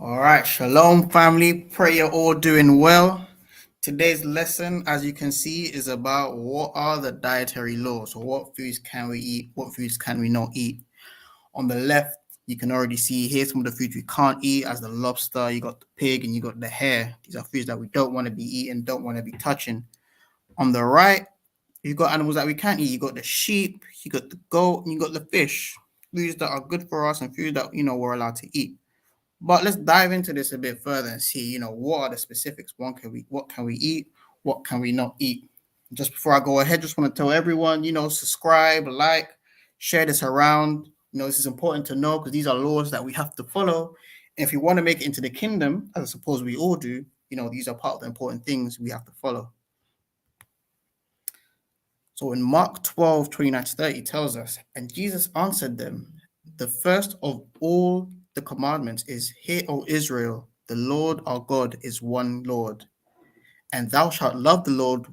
All right, shalom, family. Pray you're all doing well. Today's lesson, as you can see, is about what are the dietary laws. So, what foods can we eat? What foods can we not eat? On the left, you can already see here some of the foods we can't eat, as the lobster, you got the pig, and you got the hare. These are foods that we don't want to be eating, don't want to be touching. On the right, you've got animals that we can't eat. You got the sheep, you got the goat, and you got the fish. Foods that are good for us and food that we're allowed to eat. But let's dive into this a bit further and see, what are the specifics? What can we eat? What can we not eat? Just before I go ahead, just want to tell everyone, subscribe, like, share this around. This is important to know because these are laws that we have to follow. And if we want to make it into the kingdom, as I suppose we all do, these are part of the important things we have to follow. So in Mark 12:29-30 tells us, and Jesus answered them, the first of all the commandments is, Hear, O Israel, the Lord our God is one Lord, and thou shalt love the Lord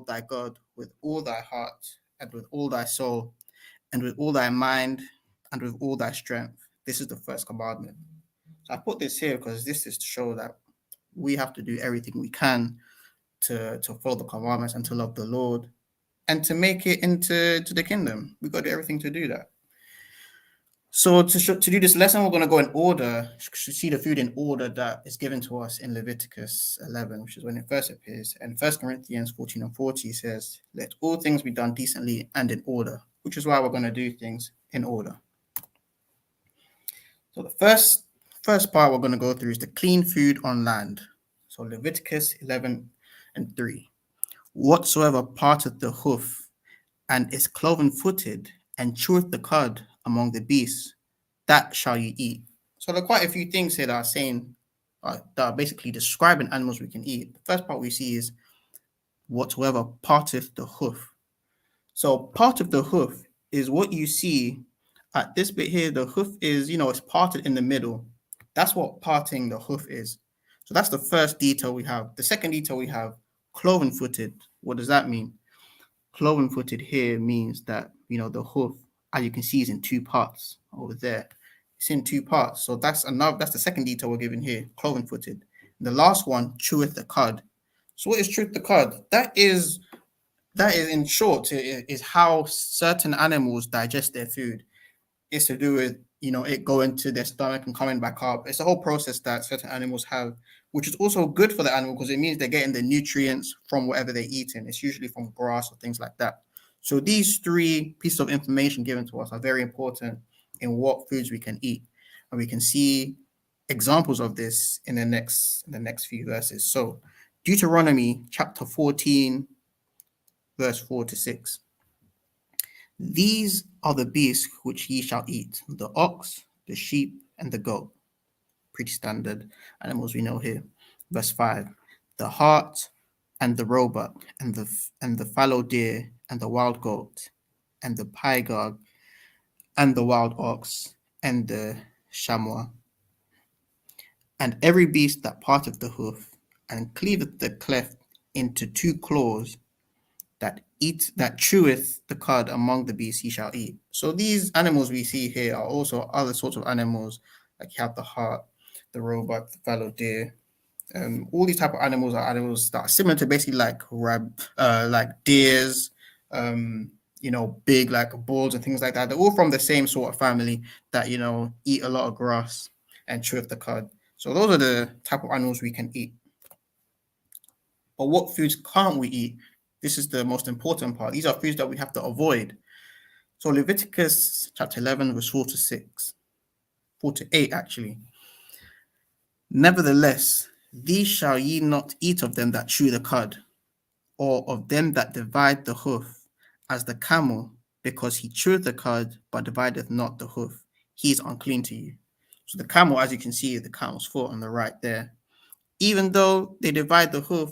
thy God with all thy heart, and with all thy soul, and with all thy mind, and with all thy strength. This is the first commandment. So I put this here because this is to show that we have to do everything we can to follow the commandments and to love the Lord and to make it into the kingdom. We've got to do everything to do that. So to do this lesson, we're going to go in order, see the food in order that is given to us in Leviticus 11, which is when it first appears. And 1 Corinthians 14:40 says, let all things be done decently and in order, which is why we're going to do things in order. So the first part we're going to go through is the clean food on land. So Leviticus 11:3. Whatsoever parteth the hoof, and is cloven-footed, and cheweth the cud among the beasts, that shall ye eat. So there are quite a few things here that are saying, that are basically describing animals we can eat. The first part we see is whatsoever parteth the hoof. So part of the hoof is what you see at this bit here. The hoof is, it's parted in the middle. That's what parting the hoof is. So that's the first detail we have. The second detail we have, cloven-footed. What does that mean? Cloven-footed here means that, the hoof, as you can see, is in two parts over there. It's in two parts. So that's the second detail we're given here, cloven-footed. The last one, cheweth the cud. So what is cheweth the cud? That is in short, is how certain animals digest their food. It's to do with, it going to their stomach and coming back up. It's a whole process that certain animals have, which is also good for the animal because it means they're getting the nutrients from whatever they're eating. It's usually from grass or things like that. So these three pieces of information given to us are very important in what foods we can eat. And we can see examples of this in the next few verses. So Deuteronomy chapter 14, verse 4-6. These are the beasts which ye shall eat, the ox, the sheep, and the goat. Pretty standard animals we know here. Verse 5. The hart and the roebuck, and the fallow deer, and the wild goat, and the pygarg, and the wild ox, and the chamois, and every beast that parteth the hoof, and cleaveth the cleft into two claws, that cheweth the cud among the beasts he shall eat. So these animals we see here are also other sorts of animals, like you have the hart, the roebuck, the fallow deer. All these type of animals are animals that are similar to basically like deers, big like bulls and things like that. They're all from the same sort of family that eat a lot of grass and chew the cud. So those are the type of animals we can eat. But what foods can't we eat? This is the most important part. These are foods that we have to avoid. So Leviticus chapter 11, verse 4-8 actually. Nevertheless, these shall ye not eat of them that chew the cud, or of them that divide the hoof, as the camel, because he cheweth the cud, but divideth not the hoof. He is unclean to you. So the camel, as you can see, the camel's foot on the right there. Even though they divide the hoof,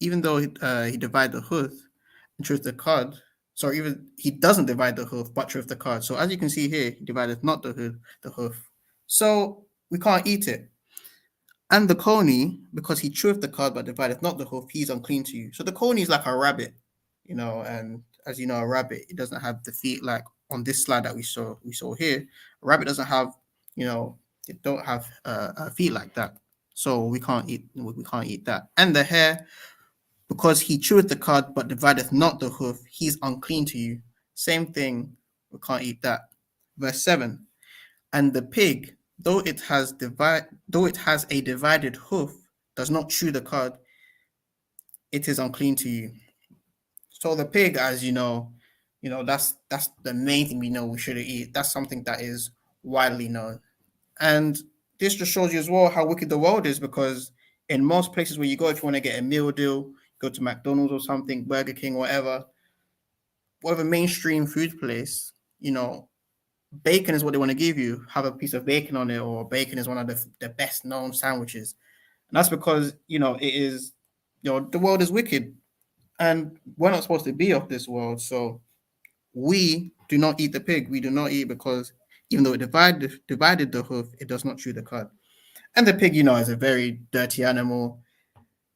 even though he divide the hoof and chews the cud, even he doesn't divide the hoof, but chews the cud. So as you can see here, he divideth not the hoof. So we can't eat it. And the coney, because he cheweth the cud, but divideth not the hoof, he is unclean to you. So the coney is like a rabbit, and as you know, a rabbit, it doesn't have the feet like on this slide that we saw here, a rabbit doesn't have, they don't have feet like that, so we can't eat that. And the hare, because he cheweth the cud, but divideth not the hoof, he's unclean to you. Same thing, we can't eat that. Verse 7. And the pig, though it has a divided hoof, does not chew the cud, it is unclean to you. So the pig, as that's the main thing we know we shouldn't eat. That's something that is widely known. And this just shows you as well how wicked the world is, because in most places where you go, if you want to get a meal deal, go to McDonald's or something, Burger King, whatever mainstream food place, bacon is what they want to give you. Have a piece of bacon on it, or bacon is one of the best known sandwiches. And that's because, it is, the world is wicked and we're not supposed to be of this world. So we do not eat the pig. We do not eat, because even though it divided the hoof, it does not chew the cud. And the pig, is a very dirty animal,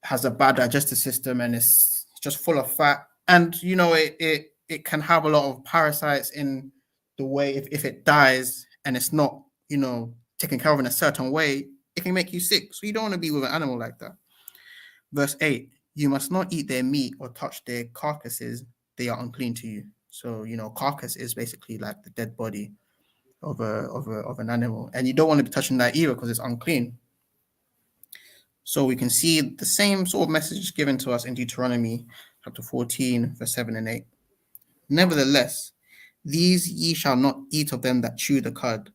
has a bad digestive system, and it's just full of fat. And it can have a lot of parasites in the way, if it dies and it's not taken care of in a certain way, it can make you sick. So you don't want to be with an animal like that. Verse 8, you must not eat their meat or touch their carcasses, they are unclean to you. So carcass is basically like the dead body of an animal, and you don't want to be touching that either, because it's unclean. So we can see the same sort of message given to us in Deuteronomy chapter 14, verse 7 and 8. Nevertheless, these ye shall not eat of them that chew the cud,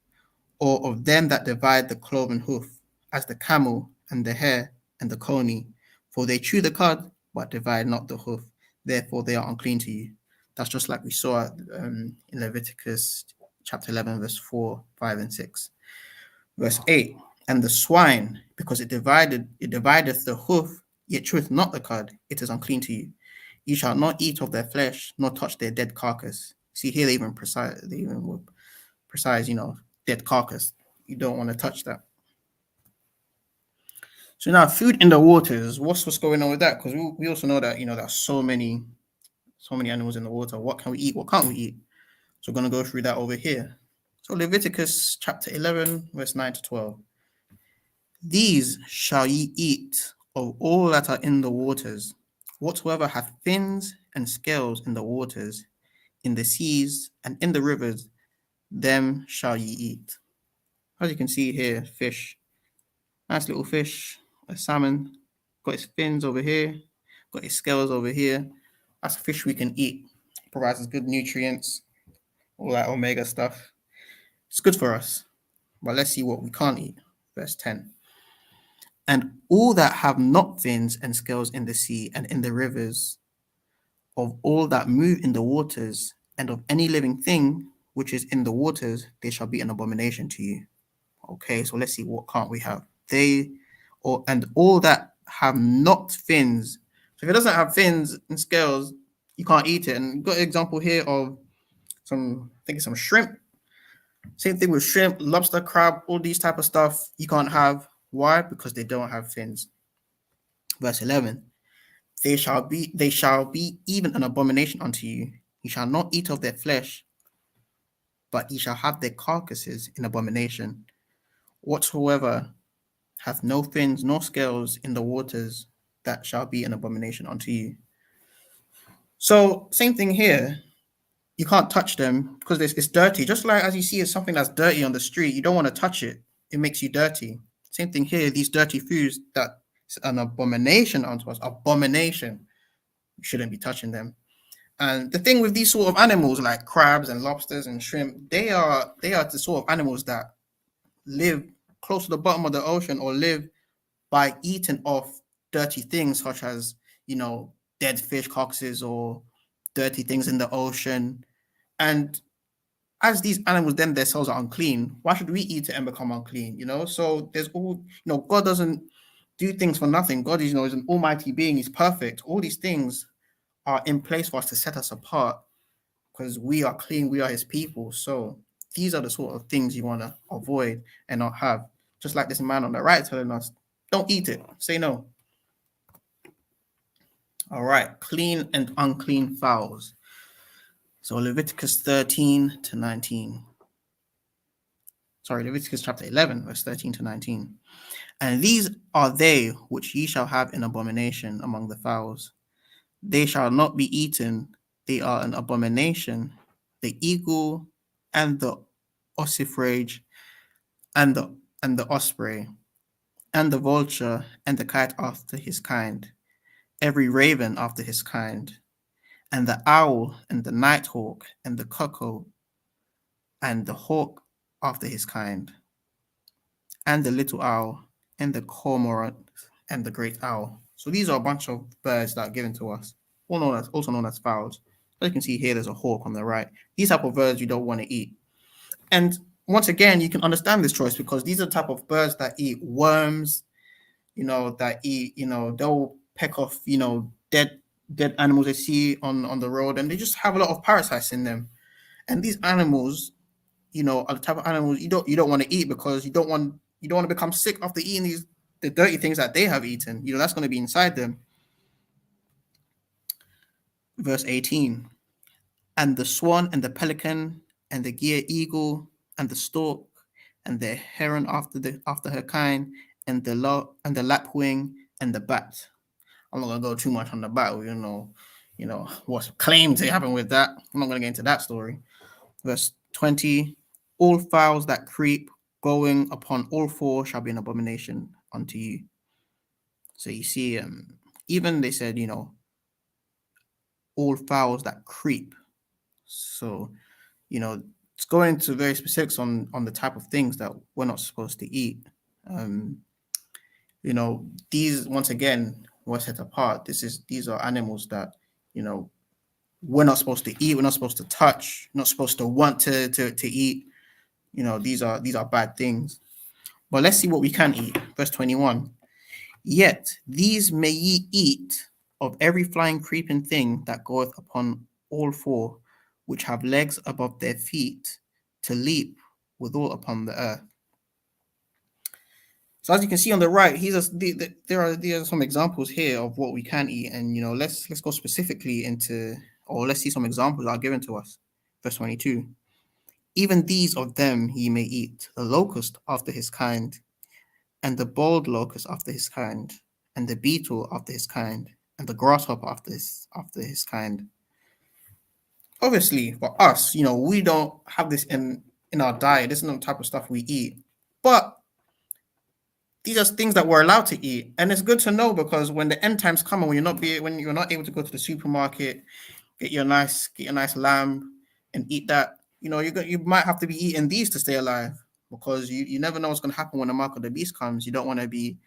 or of them that divide the cloven hoof, as the camel and the hare and the coney, for they chew the cud, but divide not the hoof, therefore they are unclean to you. That's just like we saw in Leviticus chapter 11, verse 4, 5, and 6. Verse 8, and the swine, because it divideth the hoof, yet cheweth not the cud, it is unclean to you. You shall not eat of their flesh, nor touch their dead carcass. See here, they even precise, dead carcass. You don't want to touch that. So now, food in the waters. What's going on with that? Because we also know that there's so many animals in the water. What can we eat? What can't we eat? So we're going to go through that over here. So Leviticus chapter 11, verse 9 to 12. These shall ye eat of all that are in the waters, whatsoever hath fins and scales in the waters, in the seas and in the rivers, them shall ye eat. As you can see here, fish. Nice little fish, a salmon. Got its fins over here, got its scales over here. That's a fish we can eat. Provides us good nutrients, all that omega stuff. It's good for us. But let's see what we can't eat. Verse 10. And all that have not fins and scales in the sea and in the rivers, of all that move in the waters, and of any living thing which is in the waters, they shall be an abomination to you. Okay, so let's see, what can't we have? And all that have not fins. So if it doesn't have fins and scales, you can't eat it. And got an example here of some shrimp. Same thing with shrimp, lobster, crab, all these type of stuff you can't have. Why? Because they don't have fins. Verse 11. They shall be even an abomination unto you. You shall not eat of their flesh, but ye shall have their carcasses in abomination. Whatsoever hath no fins nor scales in the waters, that shall be an abomination unto you. So same thing here. You can't touch them because it's dirty. Just like as you see something that's dirty on the street, you don't want to touch it. It makes you dirty. Same thing here. These dirty foods, that's an abomination unto us. Abomination. We shouldn't be touching them. And the thing with these sort of animals like crabs and lobsters and shrimp, they are the sort of animals that live close to the bottom of the ocean, or live by eating off dirty things such as, dead fish carcasses or dirty things in the ocean. And as these animals then themselves are unclean, why should we eat it and become unclean? So there's all, God doesn't do things for nothing. God is, is an almighty being. He's perfect. All these things are in place for us to set us apart, because we are clean. We are his people. So these are the sort of things you want to avoid and not have. Just like this man on the right telling us, don't eat it. Say no. All right. Clean and unclean fowls. So Leviticus 13 to 19. Sorry, Leviticus chapter 11, verse 13 to 19. And these are they which ye shall have in abomination among the fowls. They shall not be eaten. They are an abomination. The eagle and the ossifrage and the osprey and the vulture and the kite after his kind, every raven after his kind, and the owl and the nighthawk and the cuckoo and the hawk after his kind, and the little owl and the cormorant and the great owl. So these are a bunch of birds that are given to us, also known as fowls. As you can see here, there's a hawk on the right. These type of birds you don't want to eat. And once again, you can understand this choice because these are the type of birds that eat worms, that eat, they'll peck off, dead animals they see on the road, and they just have a lot of parasites in them. And these animals, are the type of animals you don't want to eat because you don't want to become sick after eating the dirty things that they have eaten. That's going to be inside them. Verse 18. And the swan and the pelican and the gier eagle and the stork and the heron after her kind and the lapwing and the bat. I'm not gonna go too much on the bat. What's claimed to happen with that. I'm not gonna get into that story. Verse 20. All fowls that creep going upon all four shall be an abomination unto you. So you see, even they said, all fowls that creep. So, it's going into very specifics on the type of things that we're not supposed to eat. These, once again, were set apart. These are animals that, we're not supposed to eat. We're not supposed to touch. Not supposed to want to eat. These are bad things. But let's see what we can eat. Verse 21. Yet these may ye eat of every flying creeping thing that goeth upon all four, which have legs above their feet, to leap withal upon the earth. So as you can see on the right, there are some examples here of what we can eat, and let's go specifically or let's see some examples that are given to us. Verse 22. Even these of them ye may eat, the locust after his kind, and the bald locust after his kind, and the beetle after his kind, and the grasshopper after his kind. Obviously, for us, we don't have this in our diet. This is not the type of stuff we eat. But these are things that we're allowed to eat. And it's good to know because when the end times come and when you're not able to go to the supermarket, get your nice lamb and eat that, you might have to be eating these to stay alive because you never know what's going to happen when the mark of the beast comes. You don't want to be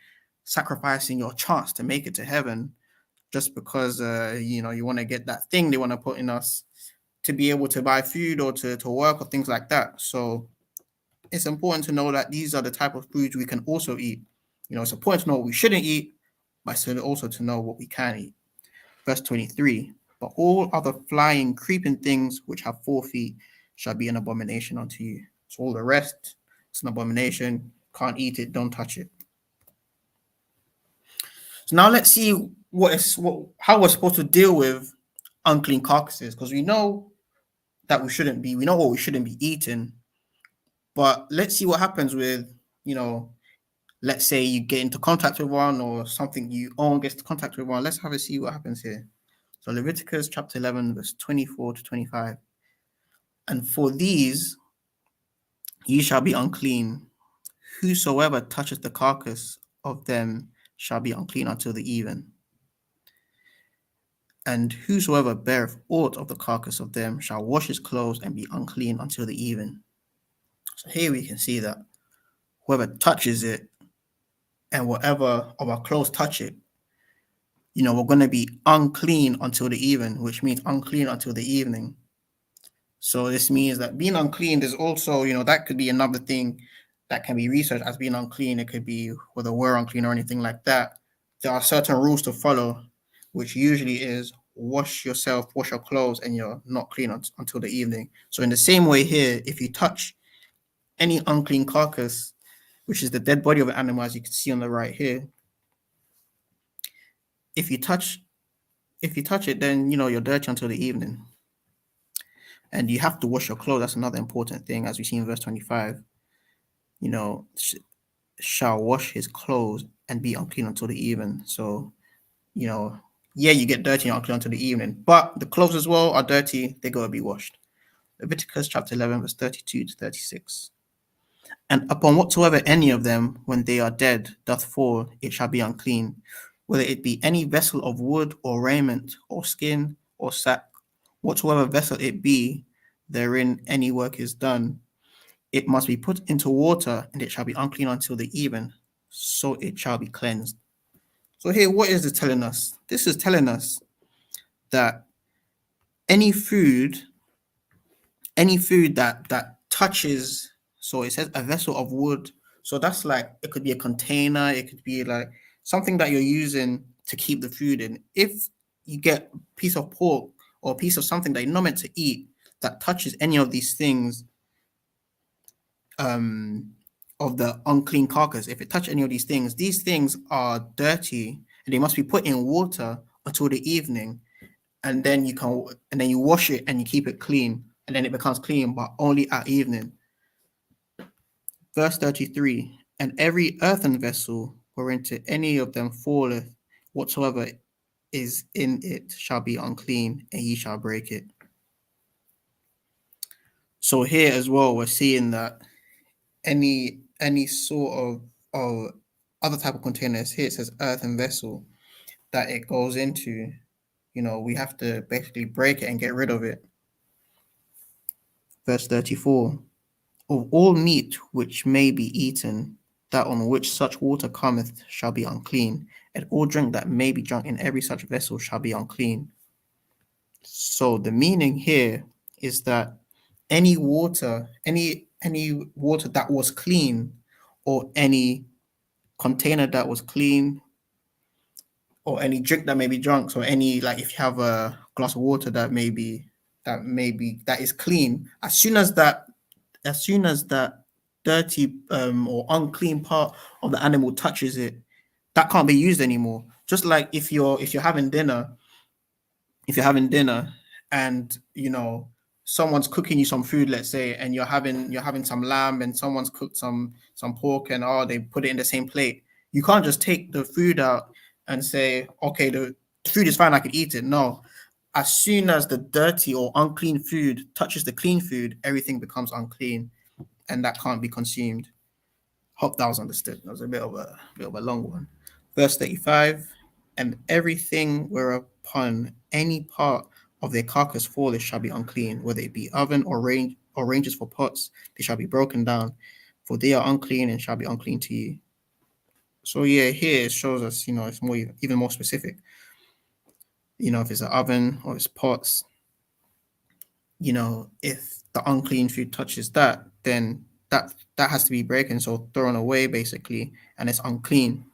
sacrificing your chance to make it to heaven just because you want to get that thing they want to put in us to be able to buy food or to work or things like that. So it's important to know that these are the type of foods we can also eat. It's important to know what we shouldn't eat, but also to know what we can eat. Verse 23. But all other flying, creeping things which have 4 feet shall be an abomination unto you. So all the rest, it's an abomination. Can't eat it, don't touch it. So now let's see how we're supposed to deal with unclean carcasses, because we know that we know what we shouldn't be eating. But let's see what happens with, let's say you get into contact with one or something you own gets into contact with one. Let's see what happens here. So Leviticus chapter 11, verse 24 to 25. And for these ye shall be unclean. Whosoever toucheth the carcass of them shall be unclean until the even. And whosoever beareth aught of the carcass of them shall wash his clothes and be unclean until the even. So here we can see that whoever touches it and whatever of our clothes touch it, we're going to be unclean until the even, which means unclean until the evening. So this means that being unclean is also, that could be another thing that can be researched as being unclean. It could be whether we're unclean or anything like that. There are certain rules to follow, which usually is wash yourself, wash your clothes, and you're not clean until the evening. So in the same way here, if you touch any unclean carcass, which is the dead body of an animal, as you can see on the right here, if you touch it, then you're dirty until the evening. And you have to wash your clothes. That's another important thing, as we see in verse 25. Shall wash his clothes and be unclean until the even. So, yeah, you get dirty and unclean until the evening, but the clothes as well are dirty. They got to be washed. Leviticus chapter 11, verse 32 to 36. And upon whatsoever any of them, when they are dead, doth fall, it shall be unclean, whether it be any vessel of wood or raiment or skin or sack, whatsoever vessel it be, therein any work is done, it must be put into water, and it shall be unclean until the even, so it shall be cleansed. So here, what is it telling us? This is telling us that any food that touches, so it says a vessel of wood, so that's like, it could be a container, it could be like something that you're using to keep the food in. If you get a piece of pork or a piece of something that you're not meant to eat that touches any of these things, of the unclean carcass, if it touch any of these things are dirty, and they must be put in water until the evening, and then you wash it and you keep it clean, and then it becomes clean, but only at evening. Verse 33, and every earthen vessel whereinto any of them falleth, whatsoever is in it shall be unclean, and ye shall break it. So here as well, we're seeing that any sort of other type of containers, here it says earthen vessel, that it goes into, we have to basically break it and get rid of it. Verse 34, of all meat which may be eaten, that on which such water cometh shall be unclean, and all drink that may be drunk in every such vessel shall be unclean. So the meaning here is that any water that was clean, or any container that was clean, or any drink that may be drunk, so any, like if you have a glass of water that is clean, as soon as that dirty or unclean part of the animal touches it, that can't be used anymore. Just like if you're having dinner, and someone's cooking you some food, let's say, and you're having some lamb, and someone's cooked some pork, and they put it in the same plate. You can't just take the food out and say, okay, the food is fine, I can eat it. No, as soon as the dirty or unclean food touches the clean food, everything becomes unclean, and that can't be consumed. Hope that was understood. That was a bit of a long one. Verse 35, and everything whereupon any part of their carcass falleth shall be unclean, whether it be oven or ranges for pots, they shall be broken down, for they are unclean and shall be unclean to you. So yeah, here it shows us, it's even more specific. If it's an oven or it's pots, if the unclean food touches that, then that has to be broken, so thrown away basically, and it's unclean.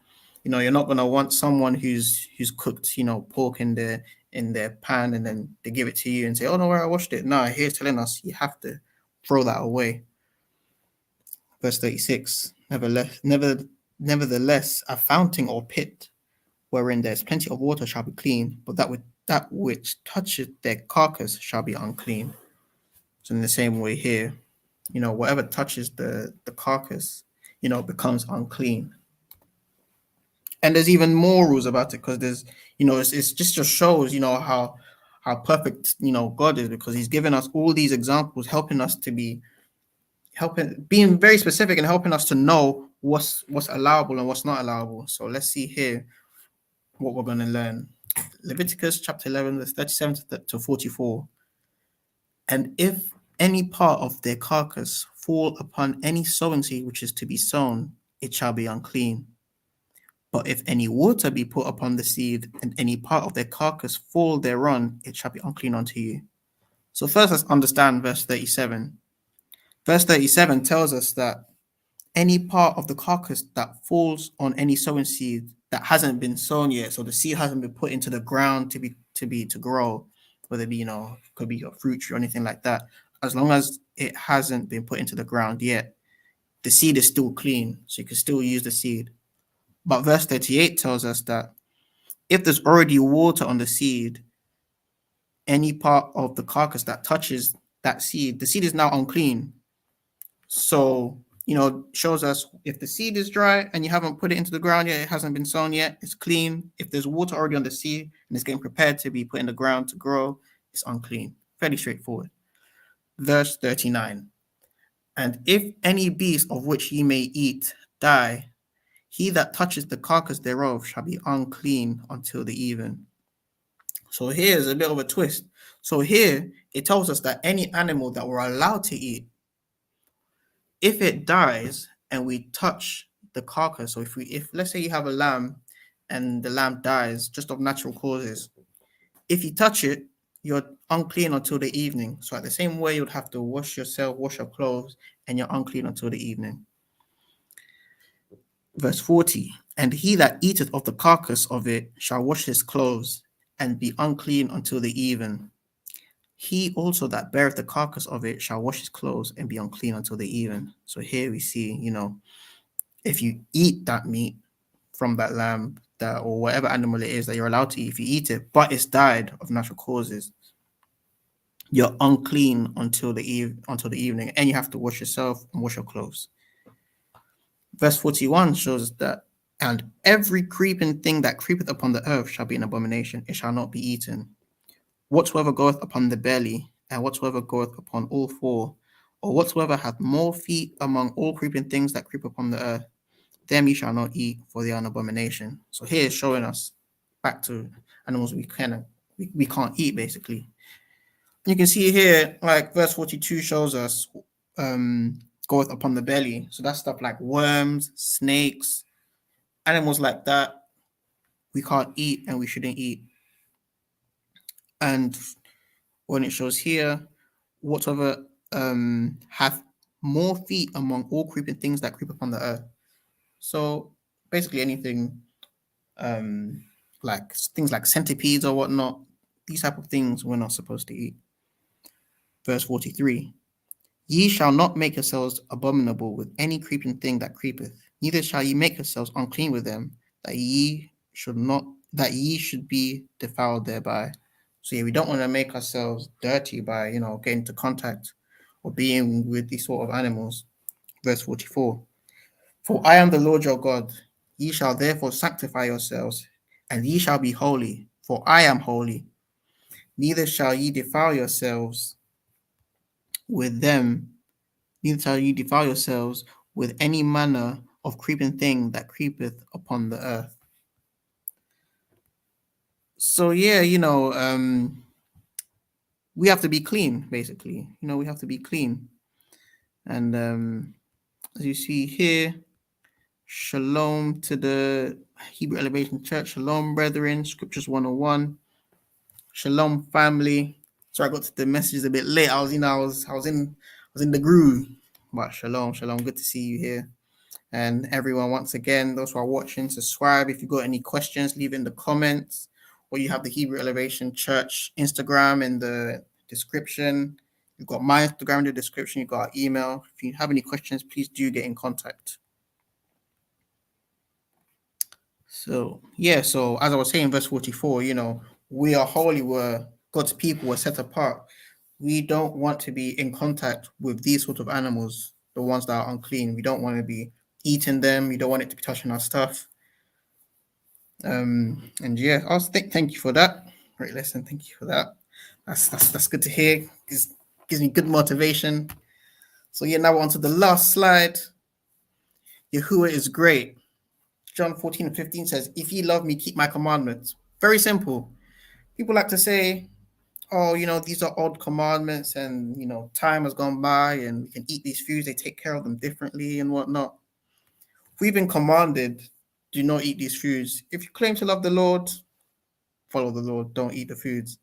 You're not gonna want someone who's cooked, pork in their pan, and then they give it to you and say, "Oh no, where I washed it." No, here's telling us you have to throw that away. Verse 36. Nevertheless, a fountain or pit wherein there's plenty of water shall be clean, but that which toucheth their carcass shall be unclean. So in the same way here, whatever touches the carcass, becomes unclean. And there's even more rules about it, because there's, it's just shows, how perfect, God is, because he's given us all these examples, helping us to being very specific and helping us to know what's allowable and what's not allowable. So let's see here what we're going to learn. Leviticus chapter 11, verse 37 to 44. And if any part of their carcass fall upon any sowing seed which is to be sown, it shall be unclean. But if any water be put upon the seed, and any part of their carcass fall thereon, it shall be unclean unto you. So first, let's understand verse 37. Verse 37 tells us that any part of the carcass that falls on any sowing seed that hasn't been sown yet, so the seed hasn't been put into the ground to grow, whether it be, could be a fruit tree or anything like that, as long as it hasn't been put into the ground yet, the seed is still clean, so you can still use the seed. But verse 38 tells us that if there's already water on the seed, any part of the carcass that touches that seed. The seed is now unclean. So, shows us if the seed is dry and you haven't put it into the ground yet, it hasn't been sown yet, it's clean. If there's water already on the seed and it's getting prepared to be put in the ground to grow, it's unclean. Fairly straightforward. Verse 39. And if any beast of which ye may eat die, he that touches the carcass thereof shall be unclean until the even. So here's a bit of a twist. So here it tells us that any animal that we're allowed to eat, if it dies and we touch the carcass, so if let's say you have a lamb and the lamb dies just of natural causes, if you touch it, you're unclean until the evening. So at the same way, you'd have to wash yourself, wash your clothes, and you're unclean until the evening. Verse 40, and he that eateth of the carcass of it shall wash his clothes and be unclean until the even. He also that beareth the carcass of it shall wash his clothes and be unclean until the even. So here we see, if you eat that meat from that lamb, that or whatever animal it is that you're allowed to eat, if you eat it, but it's died of natural causes, you're unclean until the evening, and you have to wash yourself and wash your clothes. Verse 41 shows that, and every creeping thing that creepeth upon the earth shall be an abomination, it shall not be eaten. Whatsoever goeth upon the belly, and whatsoever goeth upon all four, or whatsoever hath more feet among all creeping things that creep upon the earth, them ye shall not eat, for they are an abomination. So here it's showing us back to animals we can't eat, basically. And you can see here, like verse 42 shows us goeth upon the belly. So that's stuff like worms, snakes, animals like that we can't eat and we shouldn't eat. And when it shows here, whatsoever hath more feet among all creeping things that creep upon the earth. So basically anything like things like centipedes or whatnot, these type of things we're not supposed to eat. Verse 43, ye shall not make yourselves abominable with any creeping thing that creepeth, neither shall ye make yourselves unclean with them, that ye should be defiled thereby. So yeah, we don't want to make ourselves dirty by getting into contact or being with these sort of animals. Verse 44, for I am the Lord your God, ye shall therefore sanctify yourselves, and ye shall be holy, for I am holy. Neither shall ye defile yourselves with them, neither shall ye defile yourselves with any manner of creeping thing that creepeth upon the earth. So yeah, we have to be clean, basically. We have to be clean. And as you see here, shalom to the Hebrew Elevation Church. Shalom, brethren. Scriptures 101. Shalom, family. Sorry, I got to the messages a bit late. I was in the groove. But shalom. Good to see you here. And everyone, once again, those who are watching, subscribe. If you've got any questions, leave in the comments. Or you have the Hebrew Elevation Church Instagram in the description. You've got my Instagram in the description. You've got our email. If you have any questions, please do get in contact. So as I was saying, verse 44, we are holy, we're God's people, we're set apart. We don't want to be in contact with these sort of animals, the ones that are unclean. We don't want to be eating them. We don't want it to be touching our stuff. And yeah, I was thank you for that. Great lesson. Thank you for that. That's good to hear. Gives me good motivation. So yeah, now we're on to the last slide. Yahuwah is great. John 14:15 says, if ye love me, keep my commandments. Very simple. People like to say, oh, these are old commandments and, time has gone by and we can eat these foods. They take care of them differently and whatnot. We've been commanded, do not eat these foods. If you claim to love the Lord, follow the Lord. Don't eat the foods.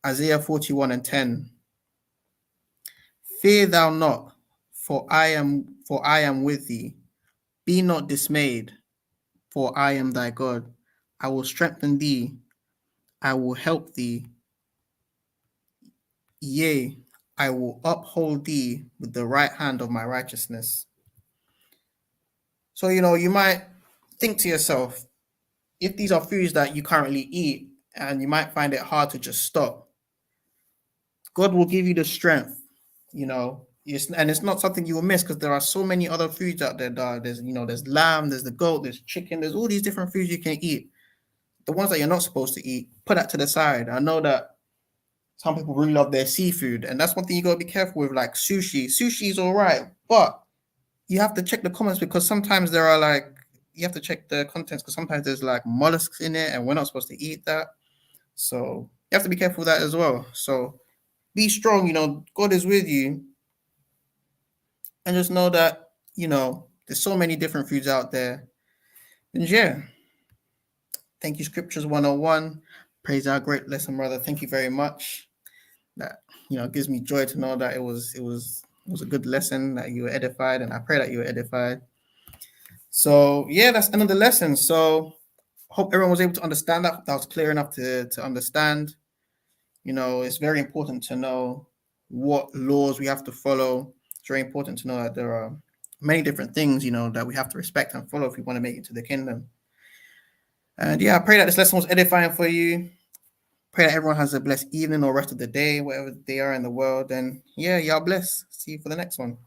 Isaiah 41:10. Fear thou not, for I am with thee. Be not dismayed, for I am thy God. I will strengthen thee. I will help thee. Yea, I will uphold thee with the right hand of my righteousness. So, you might think to yourself, if these are foods that you currently eat and you might find it hard to just stop, God will give you the strength, and it's not something you will miss because there are so many other foods out there. There's, there's lamb, there's the goat, there's chicken, there's all these different foods you can eat. The ones that you're not supposed to eat, put that to the side. I know that some people really love their seafood, and that's one thing you gotta be careful with. Like sushi, sushi is all right, but you have to check the comments because sometimes there are you have to check the contents because sometimes there's like mollusks in it, and we're not supposed to eat that. So you have to be careful with that as well. So be strong, God is with you. And just know that, there's so many different foods out there. And yeah, thank you, Scriptures 101. Praise our great lesson, brother. Thank you very much. That, gives me joy to know that it was a good lesson, that you were edified, and I pray that you were edified. So yeah, that's another lesson. So hope everyone was able to understand that. That was clear enough to understand. It's very important to know what laws we have to follow. It's very important to know that there are many different things, that we have to respect and follow if we want to make it to the kingdom. And yeah, I pray that this lesson was edifying for you. Pray that everyone has a blessed evening or rest of the day, wherever they are in the world. And yeah, y'all bless. See you for the next one.